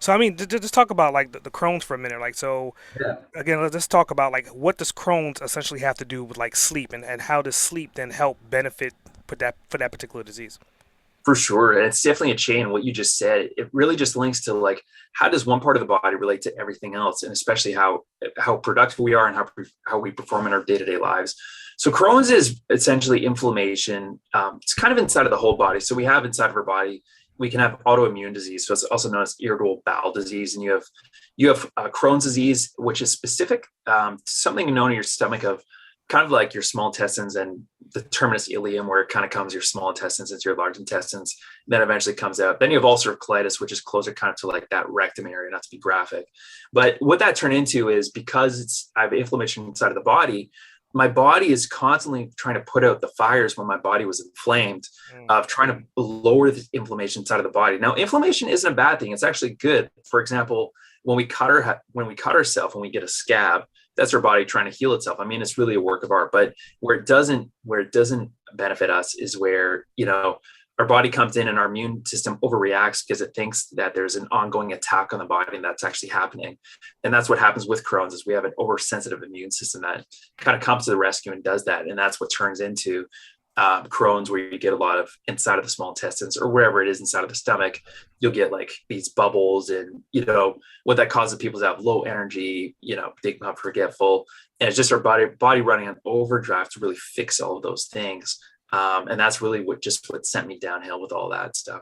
So I mean, just talk about like the Crohn's for a minute. Like, so Yeah. again, let's talk about like what does Crohn's essentially have to do with like sleep, and how does sleep then help benefit for that particular disease? For sure. And it's definitely a chain. What you just said, it really just links to like how does one part of the body relate to everything else, and especially how productive we are and how we perform in our day-to-day lives. So Crohn's is essentially inflammation. It's kind of inside of the whole body. So we have inside of our body, we can have autoimmune disease. So it's also known as irritable bowel disease, and you have Crohn's disease, which is specific something known in your stomach of kind of like your small intestines and the terminus ileum, where it kind of comes your small intestines into your large intestines, then eventually comes out. Then you have ulcerative colitis, which is closer kind of to like that rectum area, not to be graphic. But what that turned into is because I have inflammation inside of the body, my body is constantly trying to put out the fires when my body was inflamed, Mm. of trying to lower the inflammation inside of the body. Now, inflammation isn't a bad thing. It's actually good. For example, when we cut ourselves, when we get a scab, that's our body trying to heal itself. I mean, it's really a work of art. But where it doesn't benefit us is where, our body comes in and our immune system overreacts because it thinks that there's an ongoing attack on the body, and that's actually happening. And that's what happens with Crohn's, is we have an oversensitive immune system that kind of comes to the rescue and does that. And that's what turns into Crohn's, where you get a lot of inside of the small intestines or wherever it is inside of the stomach. You'll get like these bubbles, and what that causes people to have low energy, big not forgetful, and it's just our body running on overdrive to really fix all of those things. And that's really what sent me downhill with all that stuff.